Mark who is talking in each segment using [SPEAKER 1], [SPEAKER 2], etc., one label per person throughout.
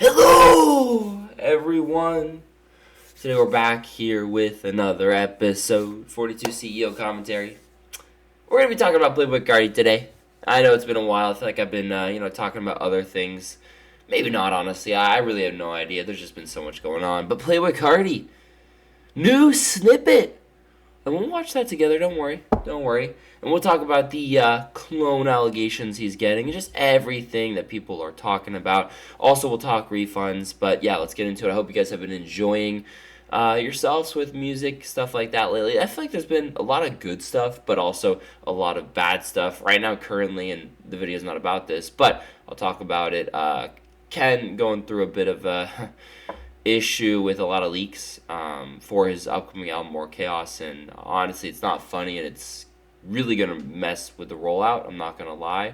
[SPEAKER 1] Hello, everyone. Today we're back here with another episode, 42 CEO commentary. We're gonna be talking about Playboi Carti today. I know it's been a while. I feel like I've been, talking about other things. Maybe not, honestly. I really have no idea. There's just been so much going on. But Playboi Carti, new snippet. And we'll watch that together. Don't worry. And we'll talk about the clone allegations he's getting and just everything that people are talking about. Also, we'll talk refunds. But yeah, let's get into it. I hope you guys have been enjoying yourselves with music, stuff like that lately. I feel like there's been a lot of good stuff, but also a lot of bad stuff right now, currently. And the video is not about this, but I'll talk about it. Ken going through a bit of a issue with a lot of leaks for his upcoming album More Chaos, and honestly it's not funny and it's really gonna mess with the rollout. I'm not gonna lie.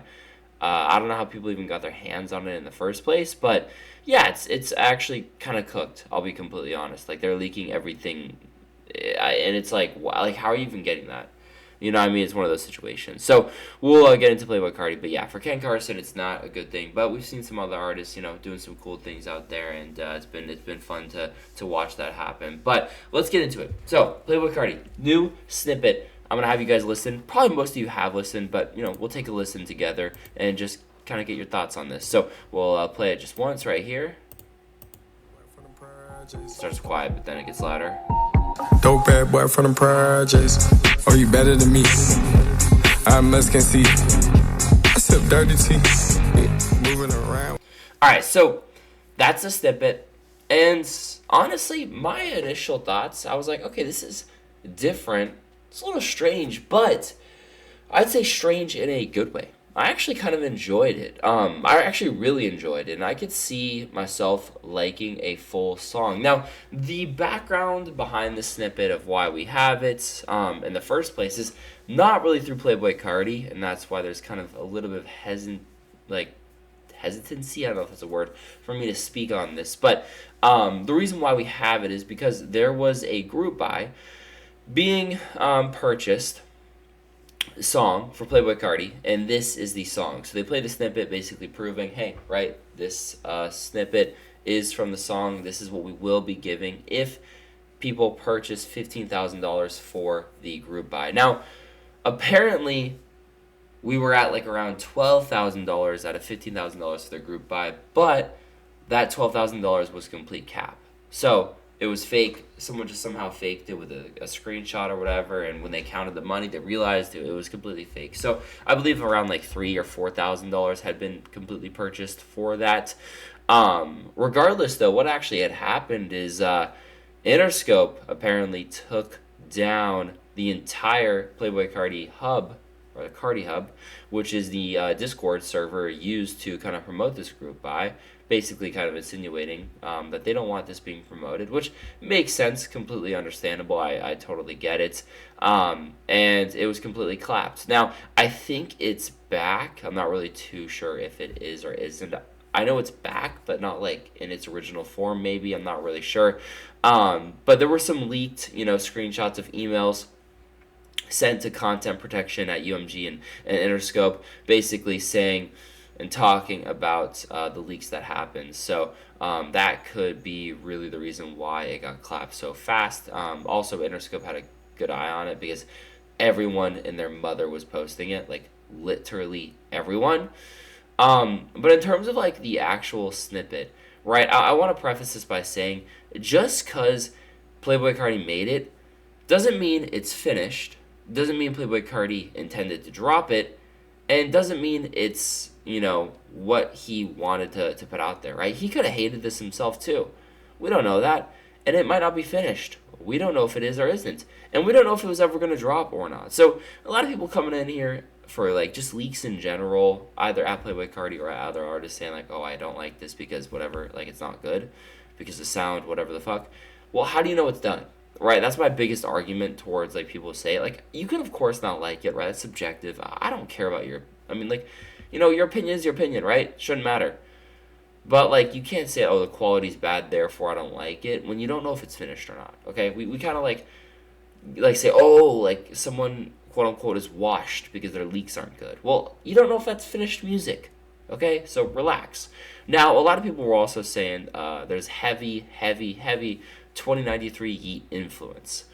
[SPEAKER 1] I don't know how people even got their hands on it in the first place, but yeah, it's actually kind of cooked. I'll be completely honest. Like, they're leaking everything, and it's like, wow, like, how are you even getting that? You know what I mean? It's one of those situations. So we'll get into Playboi Carti. But yeah, for Ken Carson, it's not a good thing. But we've seen some other artists, doing some cool things out there, and it's been fun to watch that happen. But let's get into it. So Playboi Carti, new snippet. I'm gonna have you guys listen. Probably most of you have listened, but we'll take a listen together and just kind of get your thoughts on this. So we'll play it just once right here. It starts quiet, but then it gets louder.
[SPEAKER 2] Dope bad boy from the projects. Oh, you better than me. I must can see. I sip dirty tea. Moving around.
[SPEAKER 1] Alright, so that's a snippet. And honestly, my initial thoughts, I was like, okay, this is different. It's a little strange, but I'd say strange in a good way. I actually kind of enjoyed it. I actually really enjoyed it, and I could see myself liking a full song. Now, the background behind the snippet of why we have it in the first place is not really through Playboi Carti, and that's why there's kind of a little bit of hesitancy, I don't know if that's a word, for me to speak on this. But the reason why we have it is because there was a group buy being purchased song for Playboi Carti, and this is the song. So they play the snippet, basically proving, hey, right, this snippet is from the song. This is what we will be giving if people purchase $15,000 for the group buy. Now, apparently, we were at like around $12,000 out of $15,000 for the group buy, but that $12,000 was complete cap. So it was fake. Someone just somehow faked it with a screenshot or whatever, and when they counted the money, they realized it was completely fake. So I believe around like $3,000 or $4,000 had been completely purchased for that. Regardless, though, what actually had happened is Interscope apparently took down the entire Playboi Carti hub, or the Carti hub, which is the Discord server used to kind of promote this group buy, basically kind of insinuating that they don't want this being promoted, which makes sense, completely understandable. I totally get it. And it was completely collapsed. Now, I think it's back. I'm not really too sure if it is or isn't. I know it's back, but not like in its original form, maybe. I'm not really sure. But there were some leaked, screenshots of emails sent to content protection at UMG and Interscope, basically saying and talking about the leaks that happened. So that could be really the reason why it got clapped so fast. Also, Interscope had a good eye on it because everyone and their mother was posting it, like literally everyone. But in terms of like the actual snippet, right, I want to preface this by saying just because Playboi Carti made it doesn't mean it's finished, doesn't mean Playboi Carti intended to drop it, and doesn't mean it's what he wanted to put out there, right? He could have hated this himself too. We don't know that. And it might not be finished. We don't know if it is or isn't. And we don't know if it was ever going to drop or not. So a lot of people coming in here for like just leaks in general, either at Playboi Carti or at other artists, saying like, oh, I don't like this because whatever, like it's not good, because the sound, whatever the fuck. Well, how do you know it's done? Right, that's my biggest argument towards like people say it. Like, you can of course not like it, right? It's subjective. I don't care about your your opinion is your opinion, right? Shouldn't matter. But like, you can't say, oh, the quality's bad, therefore I don't like it, when you don't know if it's finished or not. Okay, we kind of like say, oh, like someone quote unquote is washed because their leaks aren't good. Well, you don't know if that's finished music. Okay, so relax. Now, a lot of people were also saying there's heavy 2093 Yeat influence.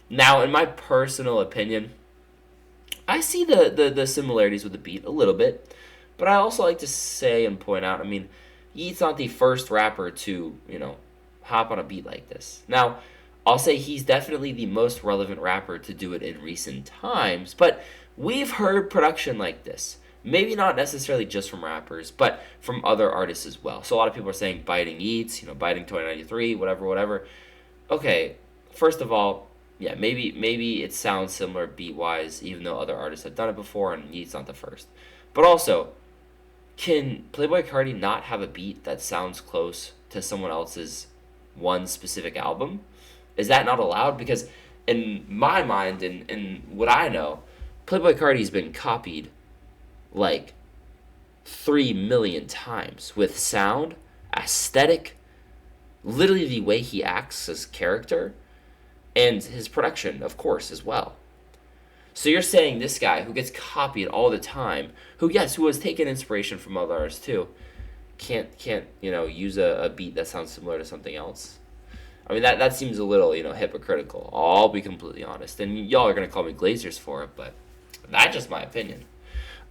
[SPEAKER 1] Now, in my personal opinion, I see the similarities with the beat a little bit, but I also like to say and point out, I mean, Yeat's not the first rapper to, hop on a beat like this. Now, I'll say he's definitely the most relevant rapper to do it in recent times, but we've heard production like this. Maybe not necessarily just from rappers, but from other artists as well. So a lot of people are saying biting Yeats, biting 2093, whatever. Okay, first of all, yeah, maybe it sounds similar beat wise, even though other artists have done it before, and Yeat's not the first. But also, can Playboi Carti not have a beat that sounds close to someone else's one specific album? Is that not allowed? Because in my mind and what I know, Playboi Carti's been copied like 3 million times with sound, aesthetic, literally the way he acts as character, and his production, of course, as well. So you're saying this guy who gets copied all the time, who has taken inspiration from other artists too, can't use a beat that sounds similar to something else? I mean, that seems a little, hypocritical. I'll be completely honest. And y'all are going to call me glazers for it, but that's just my opinion.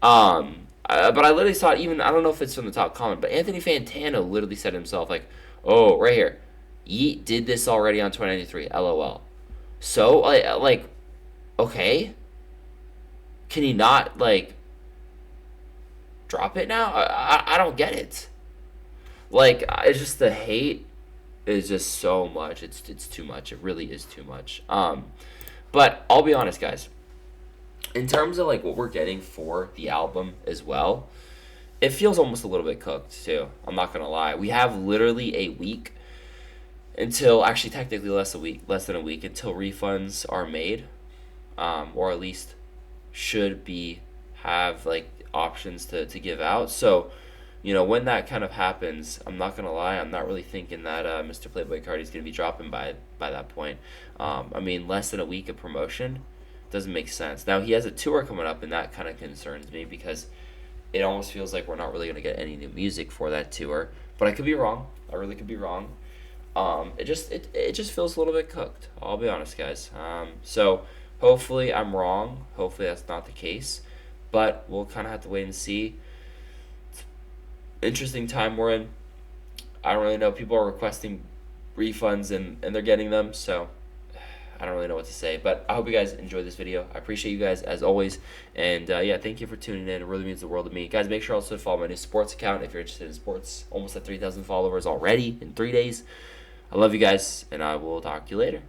[SPEAKER 1] But I literally saw it even, I don't know if it's from the top comment, but Anthony Fantano literally said himself, like, oh, right here, Yeat did this already on 2093, LOL. So, like, okay. Can he not, like, drop it now? I don't get it. Like, it's just the hate is just so much. It's too much. It really is too much. But I'll be honest, guys. In terms of, like, what we're getting for the album as well, it feels almost a little bit cooked, too. I'm not going to lie. We have literally a week until, actually technically less than a week, until refunds are made, or at least should have like options to give out. So, when that kind of happens, I'm not gonna lie, I'm not really thinking that Mr. Playboi Carti is gonna be dropping by that point. I mean, less than a week of promotion doesn't make sense. Now he has a tour coming up, and that kind of concerns me because it almost feels like we're not really gonna get any new music for that tour. But I could be wrong. I really could be wrong. It just feels a little bit cooked. I'll be honest, guys. So hopefully I'm wrong. Hopefully that's not the case. But we'll kind of have to wait and see. It's interesting time we're in. I don't really know. People are requesting refunds and they're getting them. So I don't really know what to say. But I hope you guys enjoyed this video. I appreciate you guys as always. And yeah, thank you for tuning in. It really means the world to me. Guys, make sure also to follow my new sports account if you're interested in sports. Almost at 3,000 followers already in 3 days. I love you guys, and I will talk to you later.